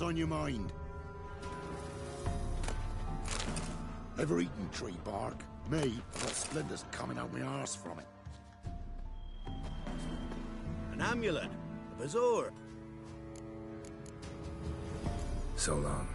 on your mind? Ever eaten tree bark? Me, I've got splinters coming out my arse from it. An amulet, a bazaar. So long.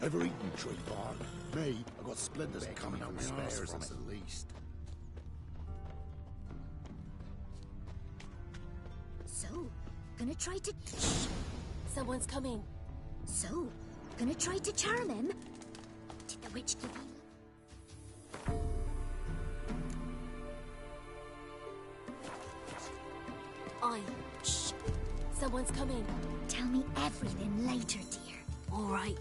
Ever eaten tree bark? Me, I've got splinters coming out my arse from it. At least. So, gonna try to... Someone's coming. So, gonna try to charm him? Did the witch give you... Shh. Someone's coming. Tell me everything later, dear. All right.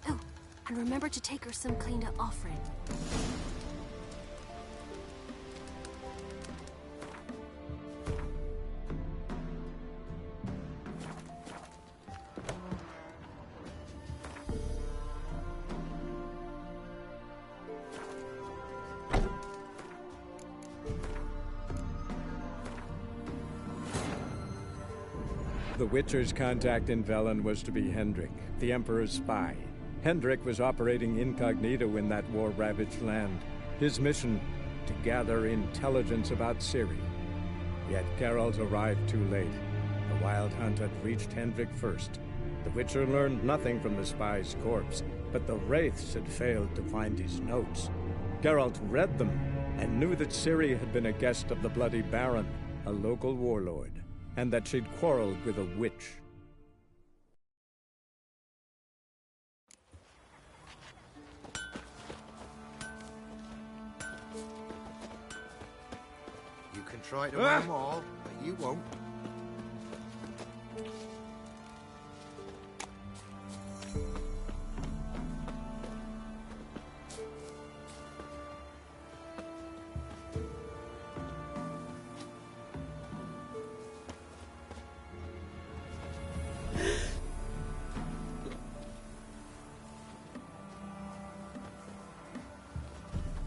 Oh, and remember to take her some cleaned up offering. The Witcher's contact in Velen was to be Hendrik, the Emperor's spy. Hendrik was operating incognito in that war-ravaged land. His mission, to gather intelligence about Ciri. Yet Geralt arrived too late. The Wild Hunt had reached Hendrik first. The Witcher learned nothing from the spy's corpse, but the Wraiths had failed to find his notes. Geralt read them, and knew that Ciri had been a guest of the Bloody Baron, a local warlord, and that she'd quarreled with a witch. You can try to win them all, but you won't.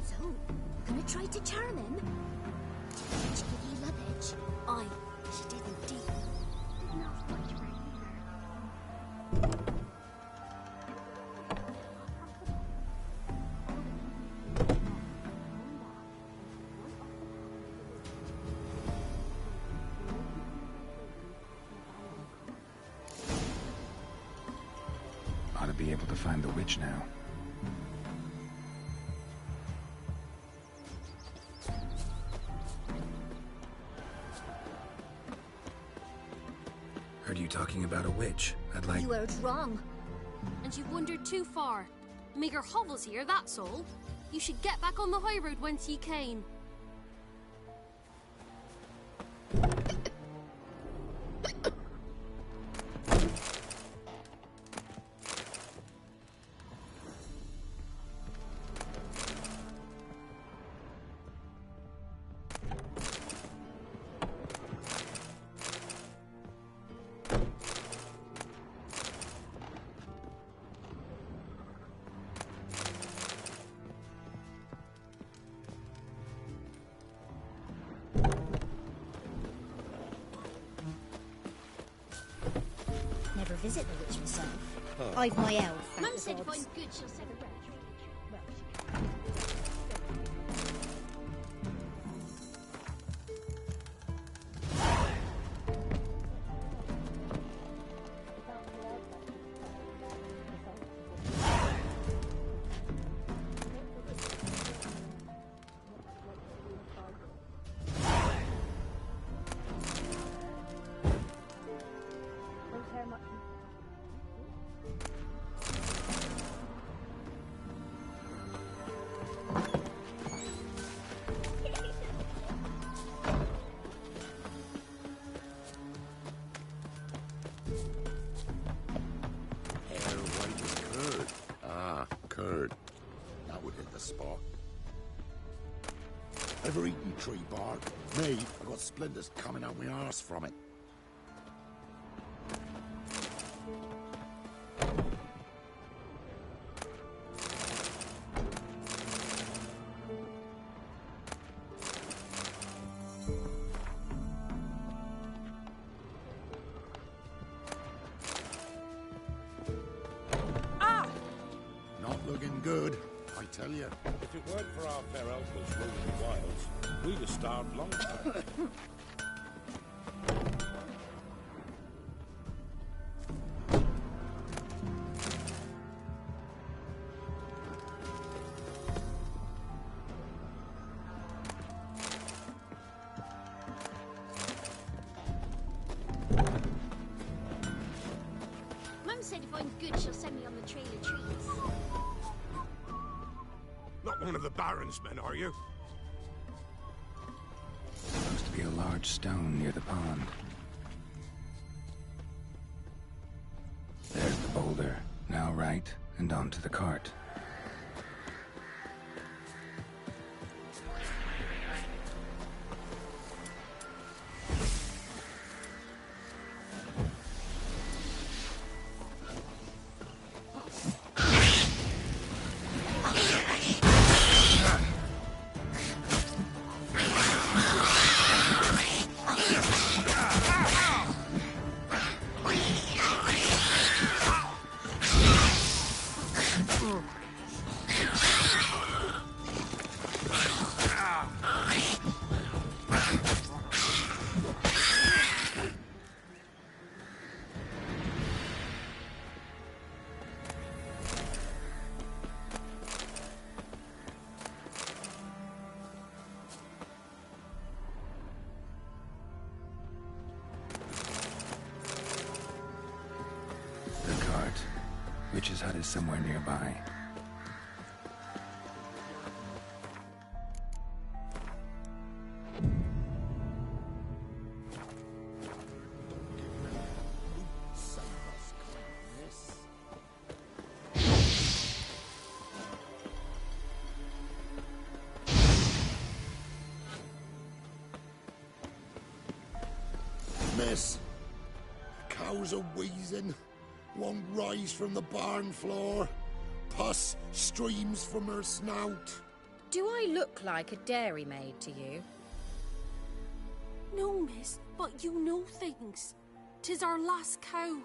So, gonna try to charm him? Did the witch give you luggage? Aye. She did indeed. Ought to be able to find the witch now. Heard you talking about a witch. I'd like... You heard wrong. And you've wandered too far. Meager hovels here, that's all. You should get back on the high road whence ye came. Never visit the witch myself. I've my elf. thank Mum the said if gods. I'm good, she'll set a rest. the spot. Ever eaten tree bark? Me, I've got splinters coming out my arse from it. Not looking good, I tell you. If it weren't for our fair uncles ruling the wilds, we'd have starved long ago. Mum said if I'm good, she'll send me on the trail of trees. Not one of the Baron's men, are you? Supposed to be a large stone near the pond. There's the boulder. Now right, and onto the cart. Witch's hut is somewhere nearby. Miss, cows are wheezing. Won't rise from the barn floor. Pus streams from her snout. Do I look like a dairymaid to you? No, miss, but you know things. 'Tis our last cow.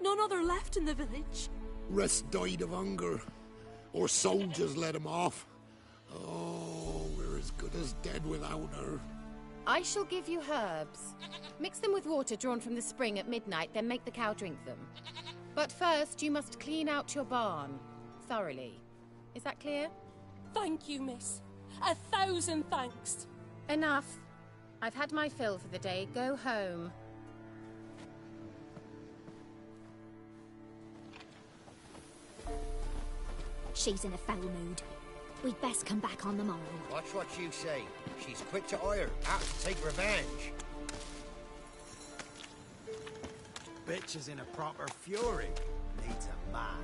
None other left in the village. Rest died of hunger. Or soldiers let him off. Oh, we're as good as dead without her. I shall give you herbs. Mix them with water drawn from the spring at midnight, then make the cow drink them. But first, you must clean out your barn. Thoroughly. Is that clear? Thank you, miss. 1,000 thanks. Enough. I've had my fill for the day. Go home. She's in a foul mood. We'd best come back on the morrow. Watch what you say. She's quick to ire, apt to take revenge. Bitch is in a proper fury. Needs a man.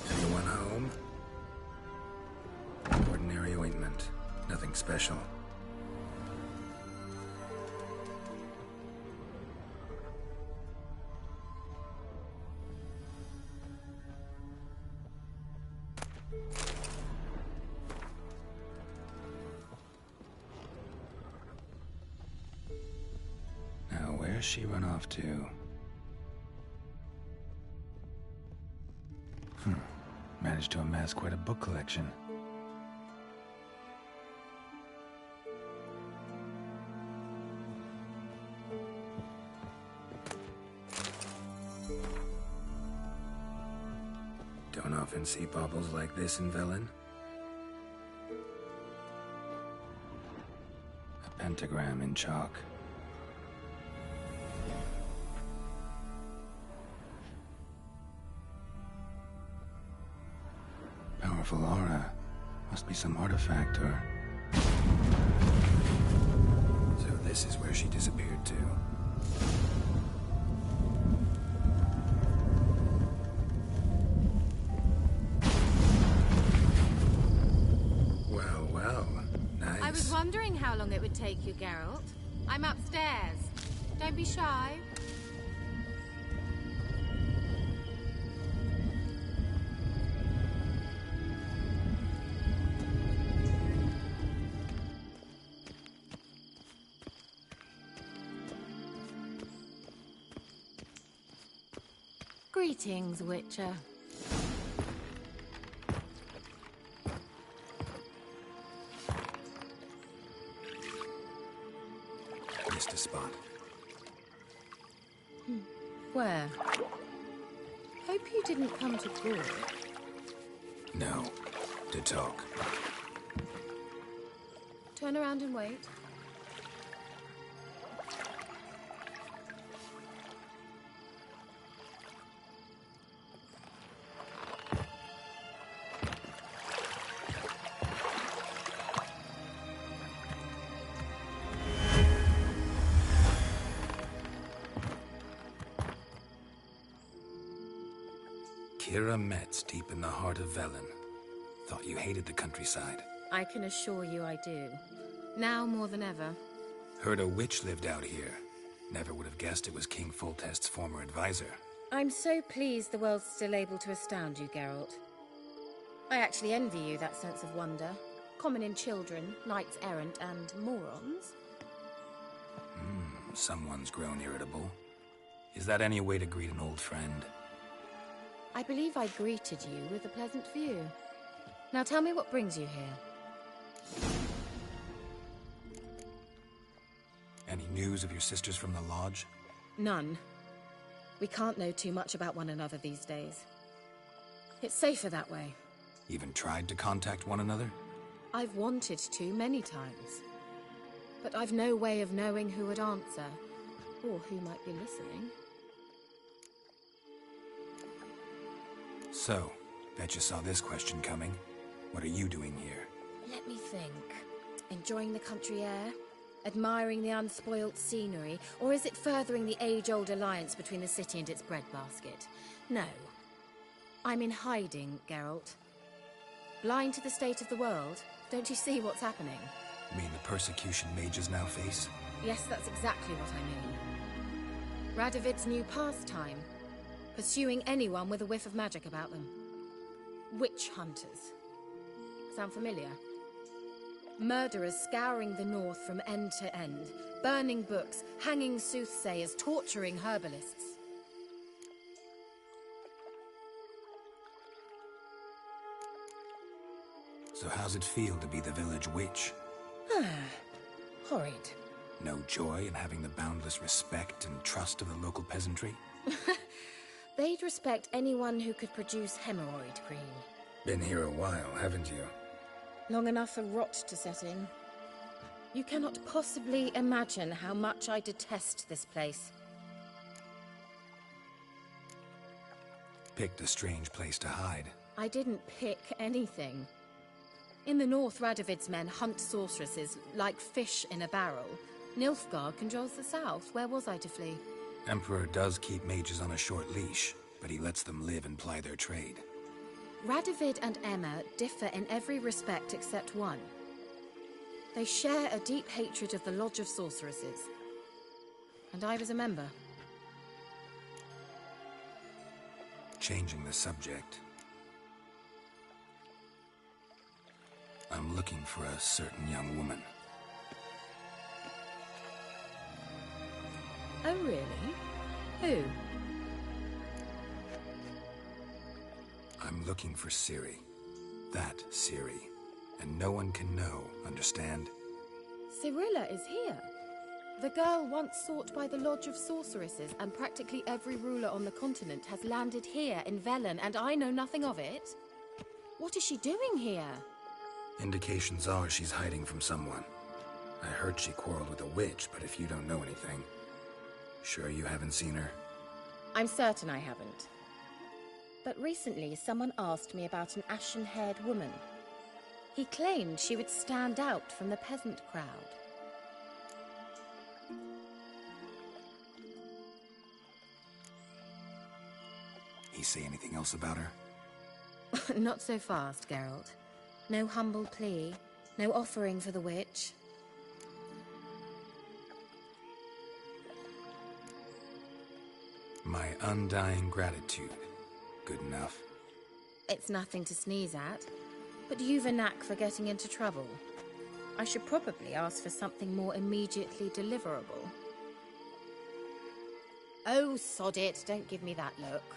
Anyone home? Ordinary ointment. Nothing special. Now, where's she run off to? Managed to amass quite a book collection. Don't often see baubles like this in Velen. A pentagram in chalk. Powerful aura. Must be some artifact or... This is where she disappeared to. Well, well. Nice. I was wondering how long it would take you, Geralt. I'm upstairs. Don't be shy. Greetings, Witcher. Missed a spot. Where? Hope you didn't come to court. No. To talk. Turn around and wait. Kira Metz, deep in the heart of Velen. Thought you hated the countryside. I can assure you I do. Now more than ever. Heard a witch lived out here. Never would have guessed it was King Foltest's former advisor. I'm so pleased the world's still able to astound you, Geralt. I actually envy you that sense of wonder. Common in children, knights errant, and morons. Someone's grown irritable. Is that any way to greet an old friend? I believe I greeted you with a pleasant view. Now tell me what brings you here. Any news of your sisters from the lodge? None. We can't know too much about one another these days. It's safer that way. Even tried to contact one another? I've wanted to many times. But I've no way of knowing who would answer, or who might be listening. So, bet you saw this question coming. What are you doing here? Let me think. Enjoying the country air? Admiring the unspoilt scenery? Or is it furthering the age-old alliance between the city and its breadbasket? No. I'm in hiding, Geralt. Blind to the state of the world? Don't you see what's happening? Mean the persecution mages now face? Yes, that's exactly what I mean. Radovid's new pastime. Pursuing anyone with a whiff of magic about them. Witch hunters. Sound familiar? Murderers scouring the north from end to end, burning books, hanging soothsayers, torturing herbalists. So how's it feel to be the village witch? Horrid. No joy in having the boundless respect and trust of the local peasantry? They'd respect anyone who could produce hemorrhoid cream. Been here a while, haven't you? Long enough for rot to set in. You cannot possibly imagine how much I detest this place. Picked a strange place to hide. I didn't pick anything. In the north, Radovid's men hunt sorceresses like fish in a barrel. Nilfgaard controls the south. Where was I to flee? Emperor does keep mages on a short leash, but he lets them live and ply their trade. Radovid and Emma differ in every respect except one. They share a deep hatred of the Lodge of Sorceresses. And I was a member. Changing the subject. I'm looking for a certain young woman. Oh, really? Who? I'm looking for Ciri. That Ciri. And no one can know, understand? Cirilla is here. The girl once sought by the Lodge of Sorceresses, and practically every ruler on the continent has landed here in Velen, and I know nothing of it. What is she doing here? Indications are she's hiding from someone. I heard she quarreled with a witch, but if you don't know anything... Sure you haven't seen her? I'm certain I haven't. But recently, someone asked me about an ashen-haired woman. He claimed she would stand out from the peasant crowd. He say anything else about her? Not so fast, Geralt. No humble plea, no offering for the witch. My undying gratitude. Good enough. It's nothing to sneeze at, but you've a knack for getting into trouble. I should probably ask for something more immediately deliverable. Oh, sod it, don't give me that look.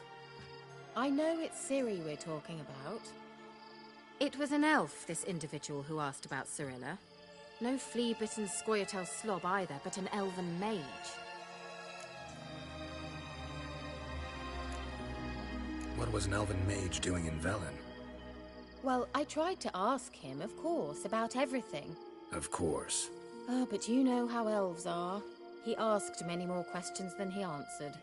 I know it's Ciri we're talking about. It was an elf, this individual who asked about Cirilla. No flea-bitten Scoia'tael slob either, but an elven mage. What was an elven mage doing in Velen? Well, I tried to ask him, of course, about everything. Of course. Oh, but you know how elves are. He asked many more questions than he answered.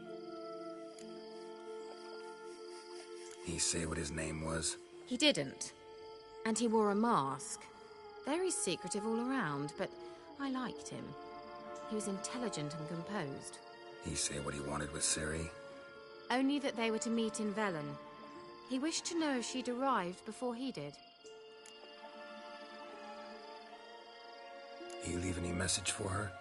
He say what his name was? He didn't. And he wore a mask. Very secretive all around, but I liked him. He was intelligent and composed. He say what he wanted with Ciri? Only that they were to meet in Velen. He wished to know if she'd arrived before he did. He leave any message for her?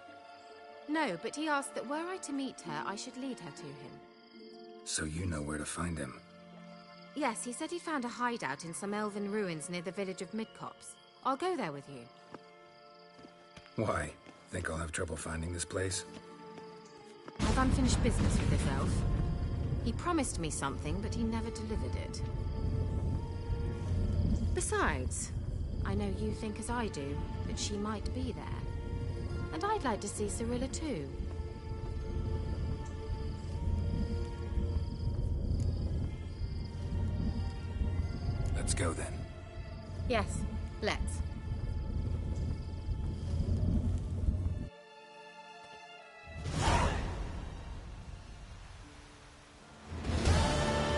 No, but he asked that were I to meet her, I should lead her to him. So you know where to find him? Yes, he said he found a hideout in some elven ruins near the village of Midcopse. I'll go there with you. Why? Think I'll have trouble finding this place? I've unfinished business with this elf. He promised me something, but he never delivered it. Besides, I know you think as I do, that she might be there. And I'd like to see Cirilla too. Let's go then. Yes, let's.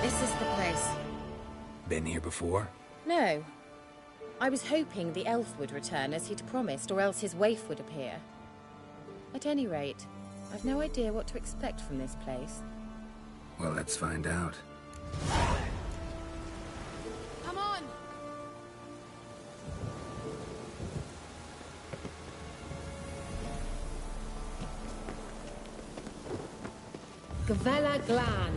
This is the place. Been here before? No. I was hoping the elf would return as he'd promised, or else his waif would appear. At any rate, I've no idea what to expect from this place. Well, let's find out. Come on! Gavella Glan.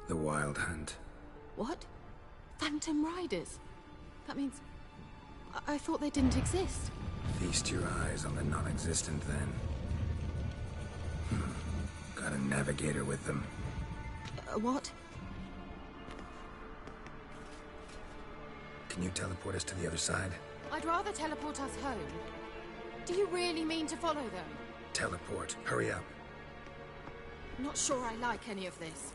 The Wild Hunt. What? Phantom Riders? That means... I thought they didn't exist. Feast your eyes on the non-existent, then. Got a navigator with them. What? Can you teleport us to the other side? I'd rather teleport us home. Do you really mean to follow them? Teleport. Hurry up. Not sure I like any of this.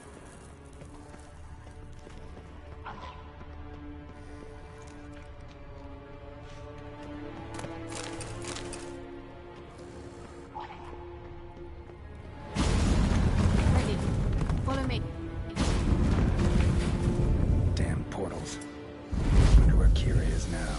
Ready. Follow me. Damn portals. Wonder where Kira is now.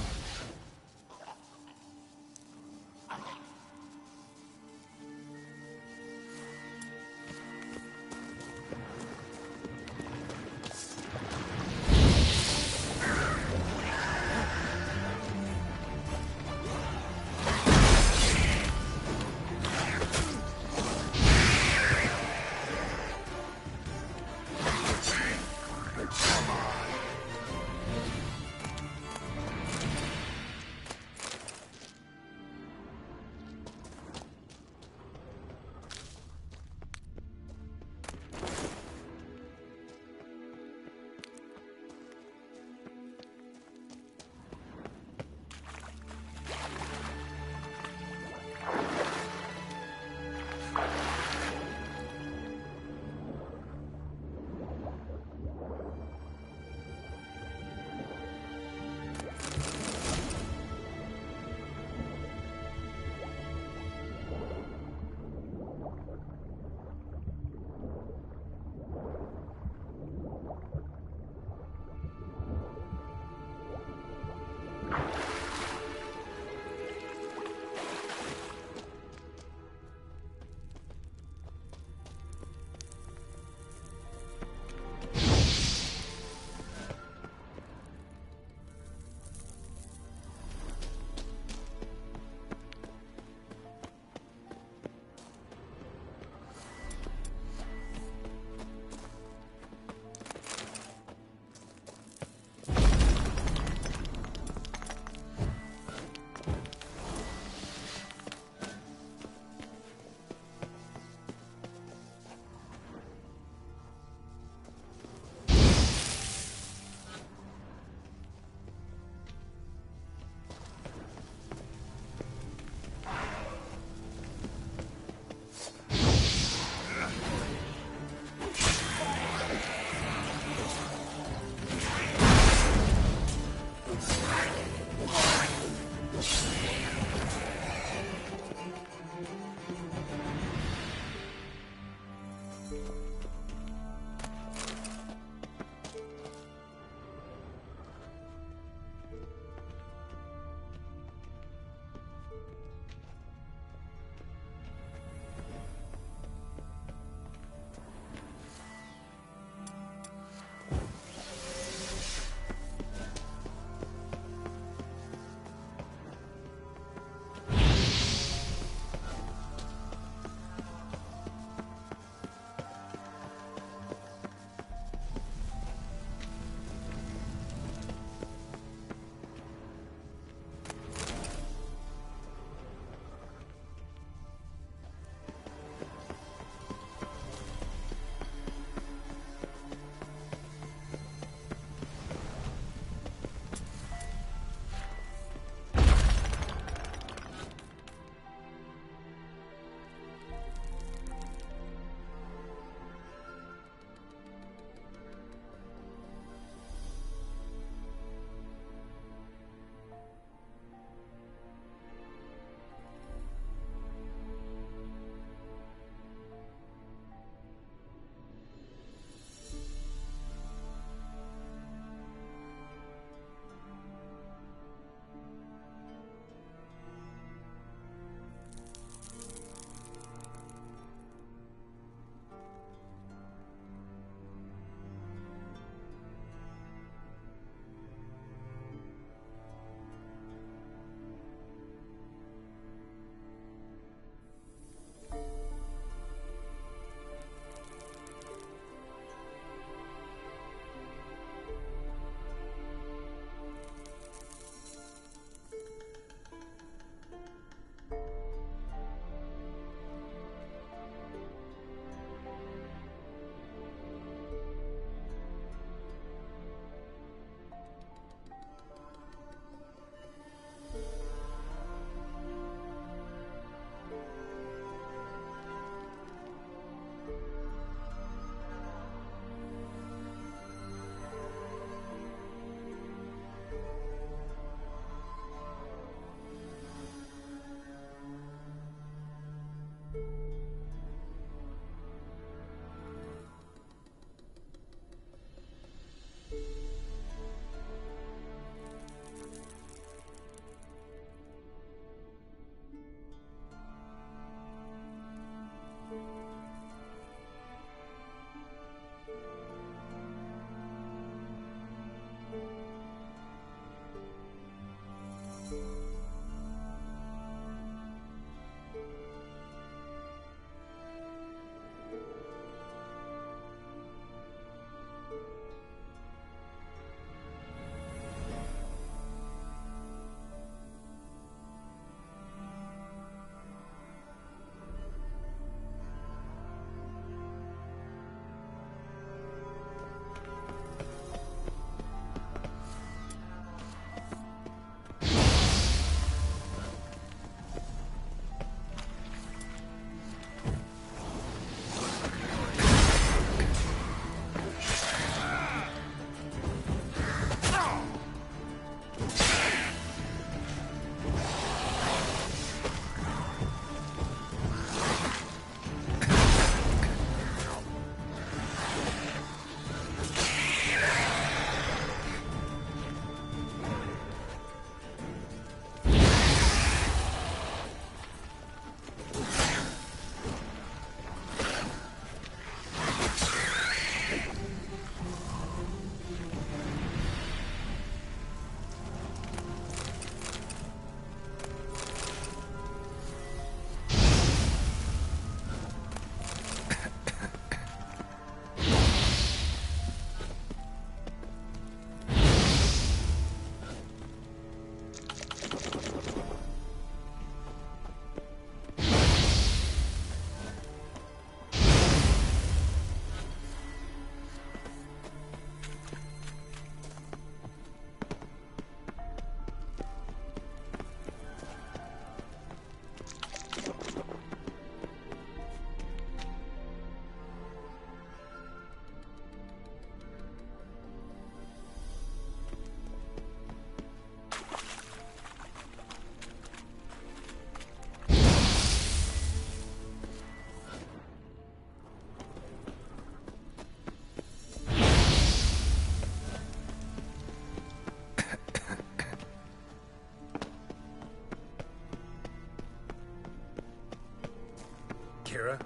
Kira?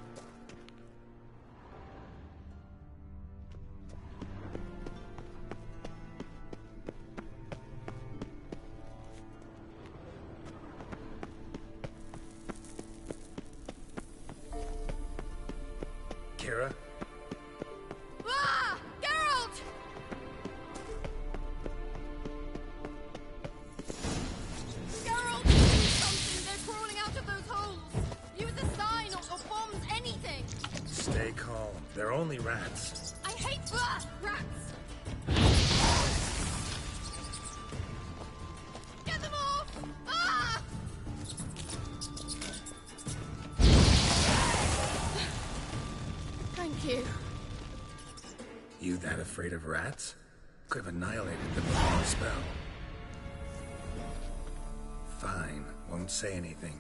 Kira? Ah! Geralt! Geralt, do something! They're crawling out of those holes! Use a sign or bombs, anything! Stay calm. They're only rats. I hate rats! Get them off! Ah! Thank you. You that afraid of rats? Could have annihilated them with one spell. Fine, won't say anything.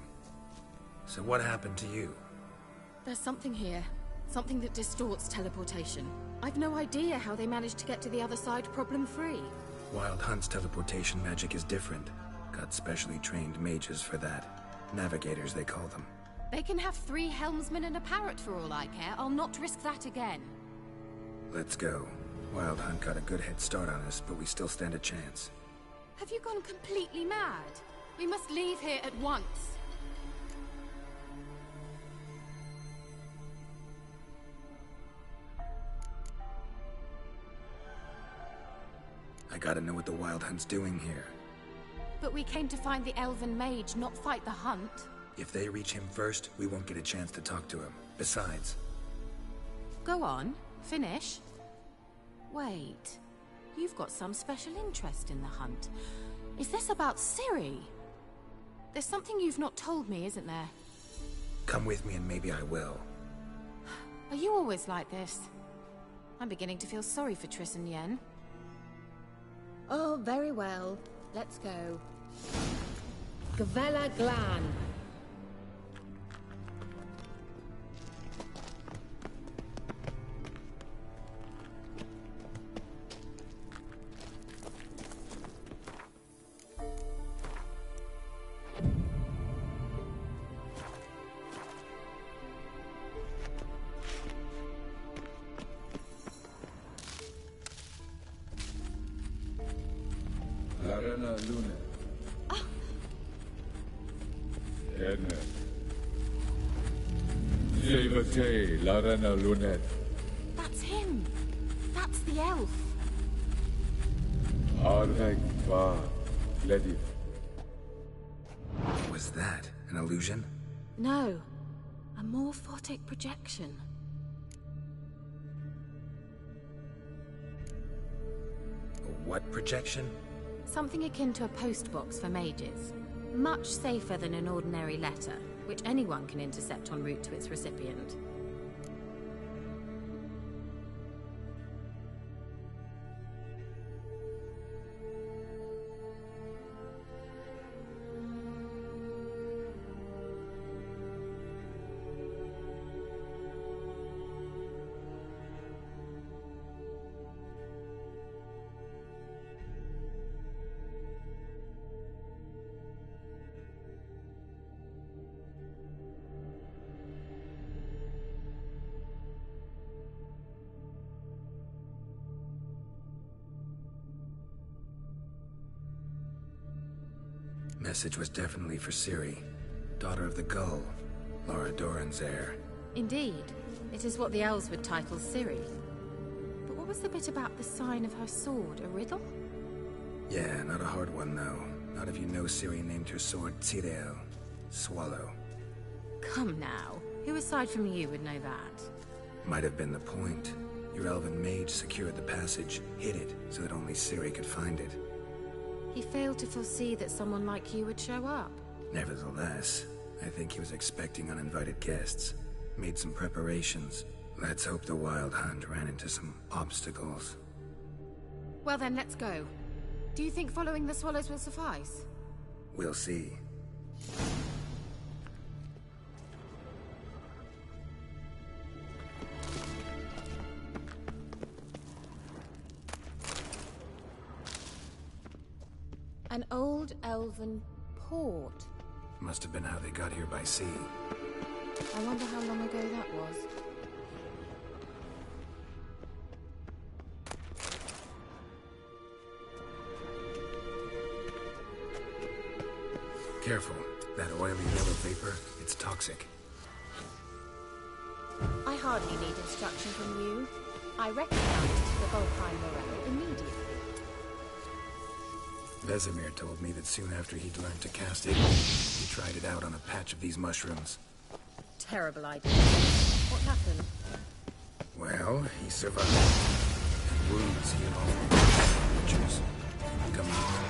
So what happened to you? There's something here. Something that distorts teleportation. I've no idea how they managed to get to the other side problem-free. Wild Hunt's teleportation magic is different. Got specially trained mages for that. Navigators, they call them. They can have 3 helmsmen and a parrot for all I care. I'll not risk that again. Let's go. Wild Hunt got a good head start on us, but we still stand a chance. Have you gone completely mad? We must leave here at once. I gotta know what the Wild Hunt's doing here. But we came to find the elven mage, not fight the hunt. If they reach him first, we won't get a chance to talk to him. Besides... Go on. Finish. Wait. You've got some special interest in the hunt. Is this about Ciri? There's something you've not told me, isn't there? Come with me and maybe I will. Are you always like this? I'm beginning to feel sorry for Triss and Yen. Oh, very well. Let's go. Gavella Glan. Larena Lune. Enne. Jevate Larena Lunet. That's him. That's the elf. Arvek Va Ledif. What was that? An illusion? No. A morphotic projection. A what projection? Something akin to a postbox for mages. Much safer than an ordinary letter, which anyone can intercept en route to its recipient. Message was definitely for Ciri, daughter of the Gull, Laura Doran's heir. Indeed. It is what the elves would title Ciri. But what was the bit about the sign of her sword? A riddle? Yeah, not a hard one though. Not if you know Ciri named her sword Tirel, Swallow. Come now. Who aside from you would know that? Might have been the point. Your elven mage secured the passage, hid it, so that only Ciri could find it. He failed to foresee that someone like you would show up. Nevertheless, I think he was expecting uninvited guests. Made some preparations. Let's hope the Wild Hunt ran into some obstacles. Well then, let's go. Do you think following the swallows will suffice? We'll see. An old elven port. Must have been how they got here by sea. I wonder how long ago that was. Careful. That oily yellow vapor, it's toxic. I hardly need instruction from you. I recognized the Volkheim Morel immediately. Vesemir told me that soon after he'd learned to cast it, he tried it out on a patch of these mushrooms. Terrible idea. What happened? Well, he survived. And wounds heal all creatures. Come on.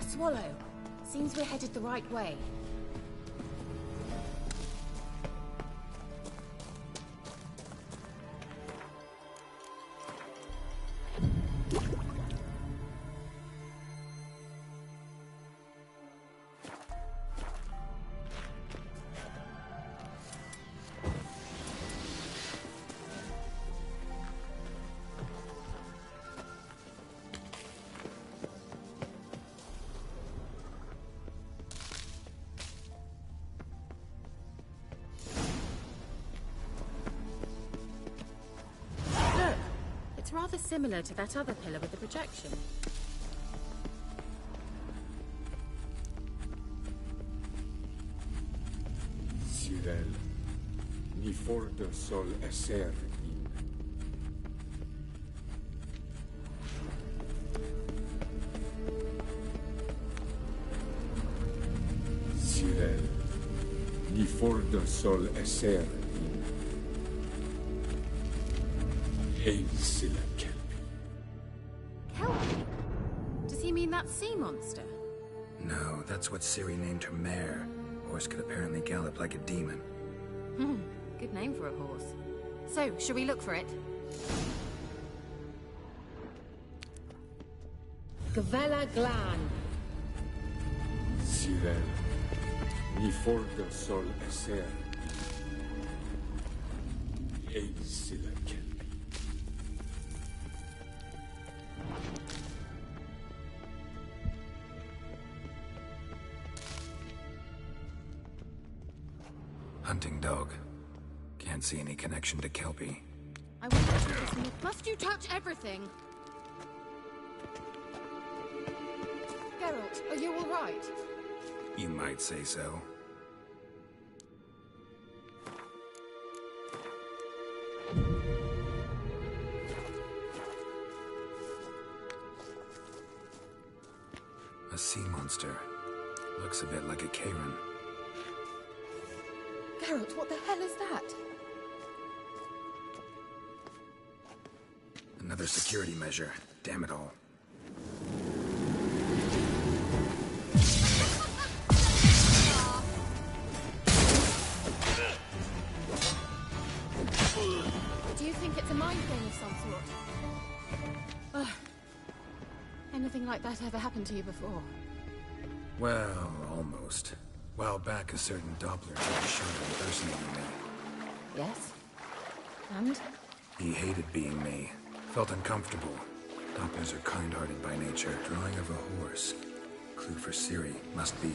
Swallow. Seems we're headed the right way. It's rather similar to that other pillar with the projection. Cyril, ni for de sol esser in. Cyril, ni for de sol esser in. Hail Silla Kelpie. Kelpie? Does he mean that sea monster? No, that's what Ciri named her mare. Horse could apparently gallop like a demon. Good name for a horse. So, shall we look for it? Gavella Glan. Cyril, ni for de sol esser. Hail Silla Kelpie. Hunting dog. Can't see any connection to Kelpie. I wonder if this means... Must you touch everything? Geralt, are you all right? You might say so. A sea monster. Looks a bit like a Karen. Geralt, what the hell is that? Another security measure. Damn it all. Do you think it's a mind thing of some sort? Ugh. Anything like that ever happened to you before? Well, almost. While back, a certain Doppler took a shot at impersonating me. Yes? And? He hated being me. Felt uncomfortable. Dopplers are kind-hearted by nature. Drawing of a horse. Clue for Ciri. Must be.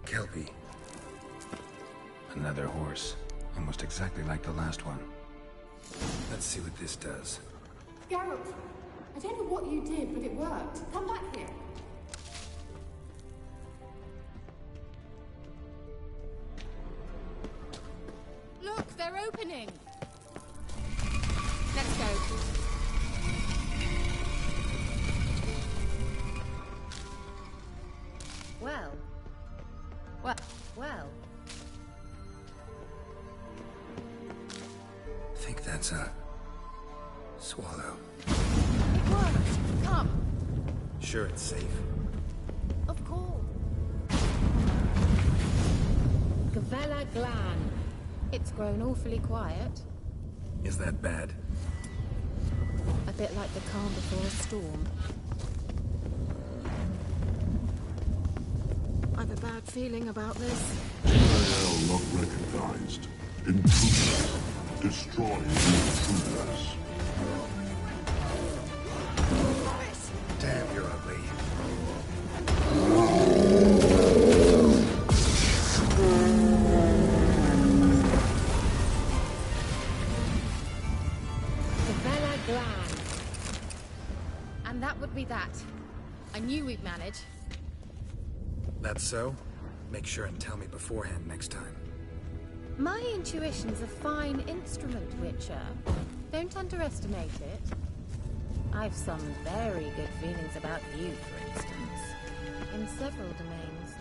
Kelpie. Another horse. Almost exactly like the last one. Let's see what this does. Geralt, I don't know what you did, but it worked. Come back here. Look, they're opening. Let's go. Well. Think that's a swallow. It worked. Come. Sure it's safe. Of course. Gavella Glan. It's grown awfully quiet. Is that bad? A bit like the calm before a storm. I've a bad feeling about this. Trail not recognized. Intruders. Destroy intruders. Damn, you're ugly. Gavella Glan. And that would be that. I knew we'd manage. That's so? Make sure and tell me beforehand next time. My intuition's a fine instrument, Witcher. Don't underestimate it. I've some very good feelings about you, for instance. In several domains.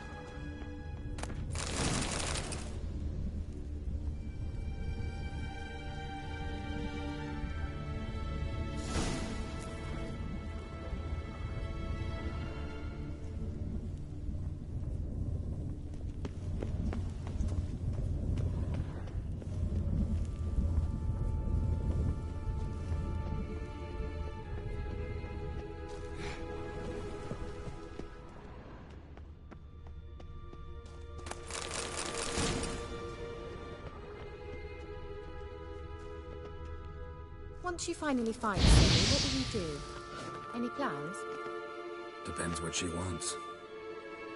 Once you finally find Cindy, what will you do? Any plans? Depends what she wants.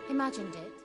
Imagined it.